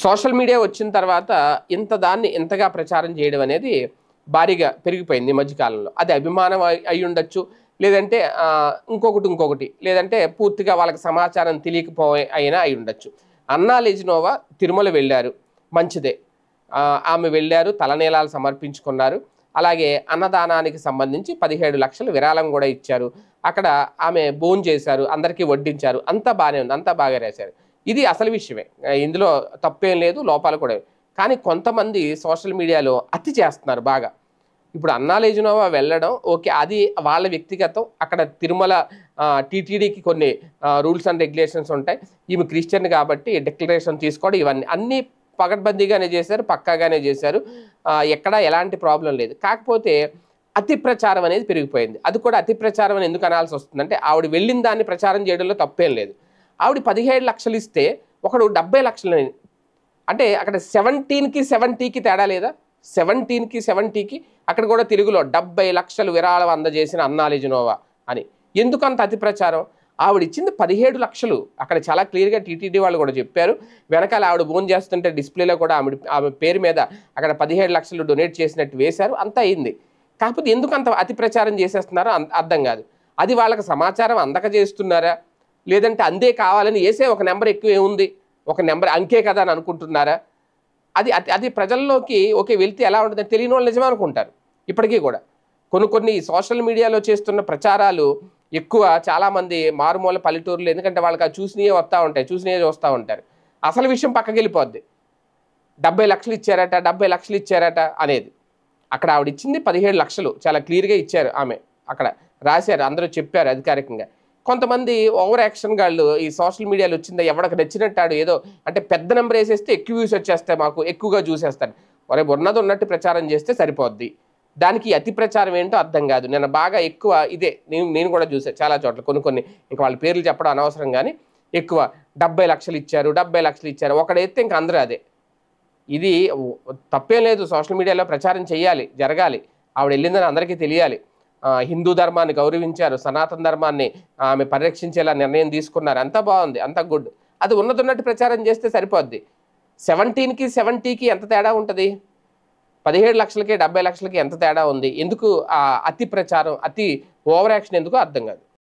Social media వచ్చిన తర్వాత దాన్ని ఇంతగా ప్రచారం చేయడం అనేది భారీగా పెరిగిపోయింది ఈ మధ్య కాలంలో. అది అభిమానం అయి ఉండొచ్చు. లేదంటే ఇంకొకటి లేదంటే పూర్తిగా వాళ్ళకి సమాచారం తెలియకపోయి అయినా అయి ఉండొచ్చు. అన్నా లెజినోవా తిరుమల వెళ్ళారు, మంచిదే. ఆమె వెళ్ళారు, తలనీలాలు సమర్పించుకున్నారు. అలాగే అన్నదానానికి సంబంధించి 17 లక్షలు విరాళం కూడా ఇచ్చారు. అక్కడ ఆమె భోంచేశారు, అందరికీ వడ్డించారు. అంతా బాగానే ఉంది, అంతా బాగా రాశారు. ఇది అసలు విషయమే, ఇందులో తప్పేం లేదు, లోపాలు కూడా. కానీ కొంతమంది సోషల్ మీడియాలో అతి చేస్తున్నారు బాగా. ఇప్పుడు అన్నా లెజినోవా వెళ్ళడం ఓకే, అది వాళ్ళ వ్యక్తిగతం. అక్కడ తిరుమల టీటీడీకి కొన్ని రూల్స్ అండ్ రెగ్యులేషన్స్ ఉంటాయి. ఈమె క్రిస్టియన్ కాబట్టి డిక్లరేషన్ తీసుకోవడం, ఇవన్నీ అన్నీ పకడ్బందీగానే చేశారు, పక్కాగానే చేశారు. ఎక్కడా ఎలాంటి ప్రాబ్లం లేదు. కాకపోతే అతి ప్రచారం అనేది పెరిగిపోయింది. అది కూడా అతి ప్రచారం అని ఎందుకు అనాల్సి వస్తుందంటే, ఆవిడ వెళ్ళిన దాన్ని ప్రచారం చేయడంలో తప్పేం లేదు. ఆవిడ 17 లక్షలు ఇస్తే ఒకడు 70 లక్షలు, అంటే అక్కడ 17కి 70కి తేడా లేదా? 17కి 70కి అక్కడ కూడా తెలుగులో 70 లక్షలు విరాళం అందజేసిన అన్నా లెజినోవా అని. ఎందుకంత అతి ప్రచారం? ఆవిడ ఇచ్చింది 17 లక్షలు. అక్కడ చాలా క్లియర్గా టీటీడీ వాళ్ళు కూడా చెప్పారు. వెనకాల ఆవిడ భోజనం చేస్తుంటే డిస్ప్లేలో కూడా ఆమె పేరు మీద అక్కడ 17 లక్షలు డొనేట్ చేసినట్టు వేశారు. అంతా అయింది. కాకపోతే ఎందుకు అంత అతి ప్రచారం చేసేస్తున్నారో అర్థం కాదు. అది వాళ్ళకి సమాచారం అందక చేస్తున్నారా, లేదంటే అందే కావాలని వేసే ఒక నెంబర్ ఎక్కువ ఏముంది, ఒక నెంబర్ అంకే కదా అని అనుకుంటున్నారా? అది ప్రజల్లోకి ఓకే వెళ్తే ఎలా ఉంటుందని తెలియని వాళ్ళు నిజమే అనుకుంటారు. ఇప్పటికీ కూడా కొన్ని సోషల్ మీడియాలో చేస్తున్న ప్రచారాలు ఎక్కువ చాలామంది మారుమూల పల్లెటూరులు, ఎందుకంటే వాళ్ళకి అది చూసినవే వస్తూ ఉంటాయి, చూసినవే చూస్తూ ఉంటారు. అసలు విషయం పక్కకి వెళ్ళిపోద్ది. 70 లక్షలు ఇచ్చారట, 70 లక్షలు ఇచ్చారట అనేది. అక్కడ ఆవిడ ఇచ్చింది 17 లక్షలు, చాలా క్లియర్గా ఇచ్చారు. ఆమె అక్కడ రాశారు, అందరూ చెప్పారు అధికారికంగా. కొంతమంది ఓవర్ యాక్షన్ గాళ్ళు ఈ సోషల్ మీడియాలో వచ్చిందా ఎవరికి నచ్చినట్టాడు ఏదో, అంటే పెద్ద నెంబర్ వేసేస్తే ఎక్కువ వ్యూస్ వచ్చేస్తాయి, మాకు ఎక్కువగా చూసేస్తాను. ఒరే ఉన్నది ఉన్నట్టు ప్రచారం చేస్తే సరిపోద్ది. దానికి అతి ప్రచారం ఏంటో అర్థం కాదు. నేను బాగా ఎక్కువ ఇదే నేను కూడా చూసాను చాలా చోట్ల. కొన్ని ఇంకా వాళ్ళ పేర్లు చెప్పడం అనవసరం, కానీ ఎక్కువ 70 లక్షలు ఇచ్చారు, 70 లక్షలు ఇచ్చారు ఒకడైతే ఇంక అందరూ అదే. ఇది తప్పేం లేదు, సోషల్ మీడియాలో ప్రచారం చేయాలి, జరగాలి. ఆవిడ వెళ్ళిందని అందరికీ తెలియాలి. హిందూ ధర్మాన్ని గౌరవించారు, సనాతన ధర్మాన్ని ఆమె పరిరక్షించేలా నిర్ణయం తీసుకున్నారు. అంతా బాగుంది, అంతా గుడ్. అది ఉన్నట్టు ప్రచారం చేస్తే సరిపోద్ది. 17కి 70కి ఎంత తేడా ఉంటుంది? 17 లక్షలకి 70 లక్షలకి ఎంత తేడా ఉంది? ఎందుకు అతి ప్రచారం, అతి ఓవర్ యాక్షన్ ఎందుకు అర్థం కాదు.